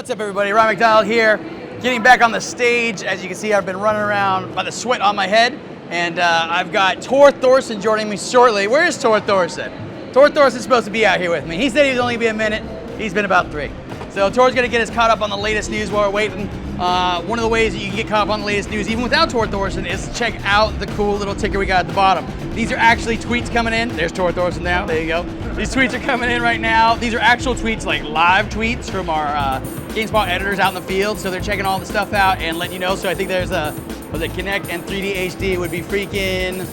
What's up, everybody? Ryan McDonald here, getting back on the stage. As you can see, I've been running around by the sweat on my head, and I've got Tor Thorsen joining me shortly. Where is Tor Thorsen? Tor Thorsen's supposed to be out here with me. He said he was only be a minute. He's been about 3. So Tor's gonna get us caught up on the latest news while we're waiting. One of the ways that you can get caught up on the latest news, even without Tor Thorsen, is to check out the cool little ticker we got at the bottom. These are actually tweets coming in. There's Tor Thorsen now, there you go. These tweets are coming in right now. These are actual tweets, like live tweets from our GameSpot editors out in the field. So they're checking all the stuff out and letting you know. So I think there's a, was it Connect and 3D HD would be freaking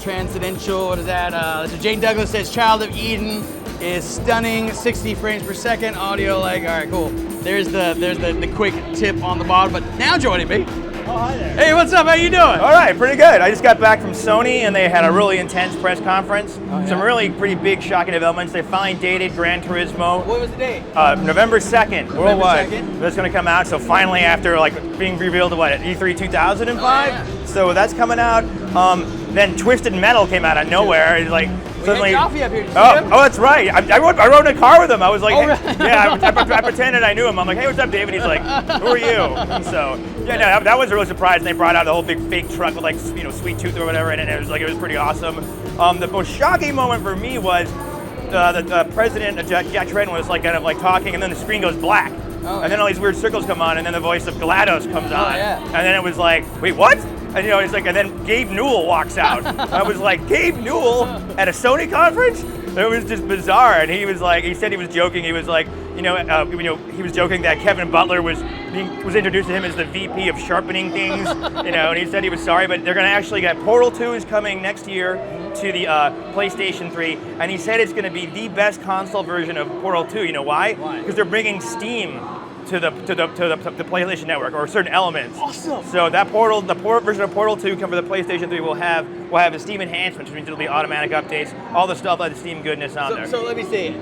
transcendental. What is that? So Jane Douglas says Child of Eden is stunning, 60 frames per second, audio like, all right, cool. There's the quick tip on the bottom, but now joining me. Oh, hi there. Hey, what's up, how you doing? All right, pretty good. I just got back from Sony and they had a really intense press conference. Oh, yeah? Some really pretty big shocking developments. They finally dated Gran Turismo. What was the date? November 2nd, worldwide. 2nd? That's gonna come out, so finally after like being revealed at what, at E3 2005? Oh, yeah. So that's coming out. Then Twisted Metal came out of nowhere. It's like, We had Joffy up here, did you see oh, him? oh, that's right. I rode in a car with him. I was like, Oh, really? yeah, I pretended I knew him. I'm like, hey, what's up, David? He's like, who are you? So, yeah, no, that was a real surprise. And they brought out the whole big fake truck with like, Sweet Tooth or whatever, and it was pretty awesome. The most shocking moment for me was the president, Jack Tretton, was like kind of like talking, and then the screen goes black. Oh, and then all these weird circles come on, and then the voice of GLaDOS comes on. Yeah. And then it was like, wait, what? And it's like, and then Gabe Newell walks out. I was like, Gabe Newell at a Sony conference? It was just bizarre. And he was like, he said he was joking. He was like, he was joking that Kevin Butler was introduced to him as the VP of sharpening things, and he said he was sorry, but they're gonna actually get Portal 2 is coming next year to the PlayStation 3, and he said it's gonna be the best console version of Portal 2. You know why? Because they're bringing Steam to the PlayStation Network, or certain elements. Awesome. So that the port version of Portal 2 come for the PlayStation 3 will have a Steam enhancement, which means it'll be automatic updates, all the stuff like the Steam goodness on there. So let me see.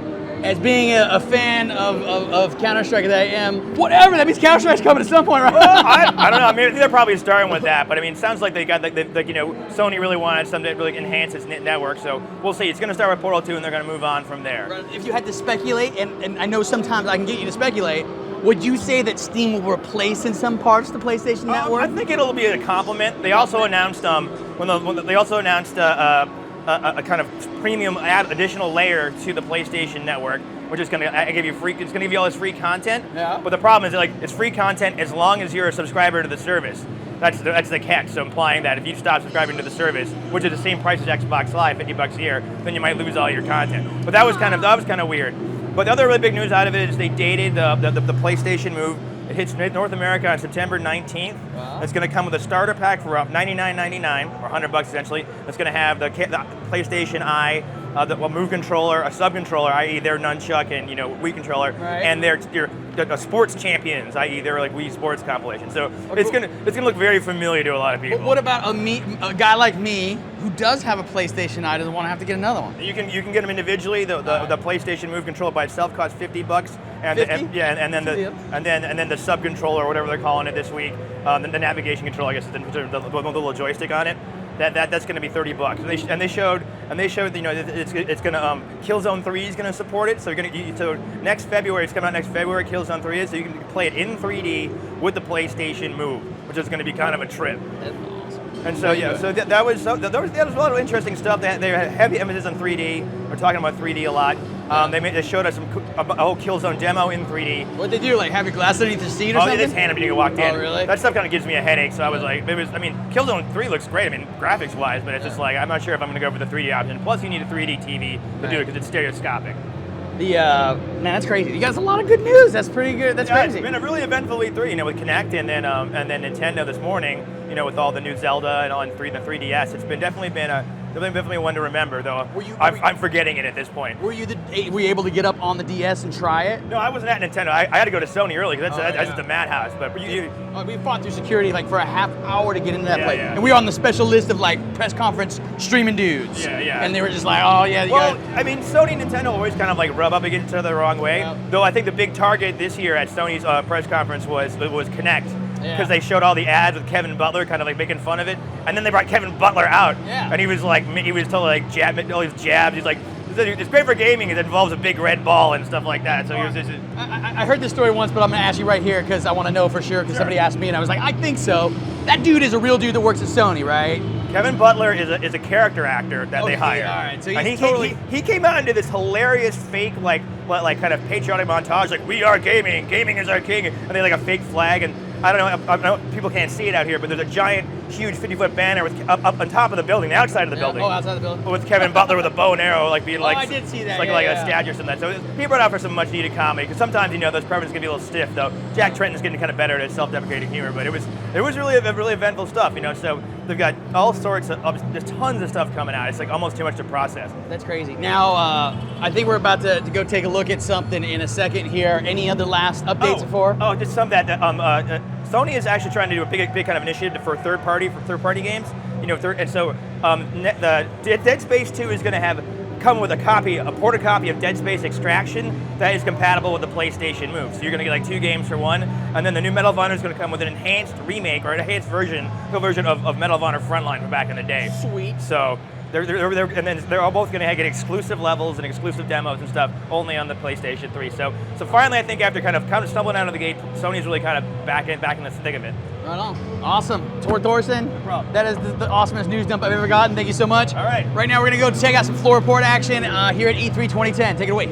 As being a fan of Counter-Strike that I am, whatever, that means Counter-Strike's coming at some point, right? Well, I don't know. I mean, they're probably starting with that, but I mean, it sounds like they got Sony really wanted something to really enhance its network. So we'll see. It's going to start with Portal 2, and they're going to move on from there. If you had to speculate, and I know sometimes I can get you to speculate, would you say that Steam will replace in some parts the PlayStation Network? I think it'll be a compliment. They also announced a kind of premium additional layer to the PlayStation Network, which is going to give you free. It's going to give you all this free content. Yeah. But the problem is, like, it's free content as long as you're a subscriber to the service. That's the catch. So implying that if you stop subscribing to the service, which is the same price as Xbox Live, $50 a year, then you might lose all your content. But that was kind of weird. But the other really big news out of it is they dated the PlayStation Move. It hits North America on September 19th. Wow. It's going to come with a starter pack for $99.99, or $100 essentially. It's going to have the PlayStation Eye, the Move controller, a sub controller, i.e. their nunchuck and Wii controller, right, and their sports champions, i.e. their like Wii Sports compilation. So it's gonna look very familiar to a lot of people. What about a guy like me who does have a PlayStation Eye, doesn't want to have to get another one? You can get them individually. The PlayStation Move controller by itself costs $50. And then the sub controller, or whatever they're calling it this week, the navigation controller, I guess, the little joystick on it. That's going to be $30. And they showed it's going to Killzone 3 is going to support it. So next February, it's coming out next February. Killzone 3 is, so you can play it in 3D with the PlayStation Move, which is going to be kind of a trip. That's awesome. And so that was a lot of interesting stuff. They had heavy emphasis on 3D. We're talking about 3D a lot. They showed us a whole Killzone demo in 3D. What'd they do? Like have your glass underneath your seat or something? Oh, they just handed me when you walked in. Oh, really? That stuff kind of gives me a headache. So I was like, Killzone 3 looks great. I mean, graphics wise, but it's just like I'm not sure if I'm going to go for the 3D option. Plus, you need a 3D TV to do it because it's stereoscopic. Man, that's crazy. You got a lot of good news. That's pretty good. That's crazy. It's been a really eventful E3, with Connect and then Nintendo this morning, with all the new Zelda and on the 3DS. It's definitely been one to remember, though. I'm forgetting it at this point. Were you able to get up on the DS and try it? No, I wasn't at Nintendo. I had to go to Sony early because that's just a madhouse. But we fought through security like for a half hour to get into that place, yeah. and we were on the special list of like press conference streaming dudes. Yeah. And they were just like, oh yeah. I mean, Sony and Nintendo always kind of like rub up against each other the wrong way. Yeah. Though I think the big target this year at Sony's press conference was Connect. Because they showed all the ads with Kevin Butler kind of like making fun of it, and then they brought Kevin Butler out, and he was totally like jabbing all these jabs. He's like, it's great for gaming. It involves a big red ball and stuff like that. So he was just. I heard this story once, but I'm gonna ask you right here because I want to know for sure. Because somebody asked me, and I was like, I think so. That dude is a real dude that works at Sony, right? Kevin Butler is a character actor that they hire. All right, so he's and totally. he came out and did this hilarious fake like kind of patriotic montage, like we are gaming, gaming is our king, and they like a fake flag, and I don't know, people can't see it out here, but there's a giant, huge 50-foot banner with up on top of the building, the outside of the building. Oh, outside the building. With Kevin Butler with a bow and arrow, like being like. I did see that. Like a statue or something. So he brought out for some much needed comedy, because sometimes those preferences can be a little stiff. Though Jack Trenton's getting kind of better at self-deprecating humor, but it was really eventful stuff. So they've got all sorts of there's tons of stuff coming out. It's like almost too much to process. That's crazy. Now, I think we're about to go take a look at something in a second here. Any other last updates before? Oh, just some that Sony is actually trying to do a big kind of initiative for third party games. And so the Dead Space 2 is going to come with a ported copy of Dead Space Extraction that is compatible with the PlayStation Move. So you're going to get like 2 games for one, and then the new Medal of Honor is going to come with an enhanced remake or an enhanced version of Medal of Honor Frontline from back in the day. Sweet. So they're all both going to get exclusive levels and exclusive demos and stuff only on the PlayStation 3. So finally, I think after kind of stumbling out of the gate, Sony's really kind of back in the thick of it. Right on. Awesome. Tor Thorsen, that is the awesomest news dump I've ever gotten. Thank you so much. All right. Right now, we're going to go check out some floor report action here at E3 2010. Take it away.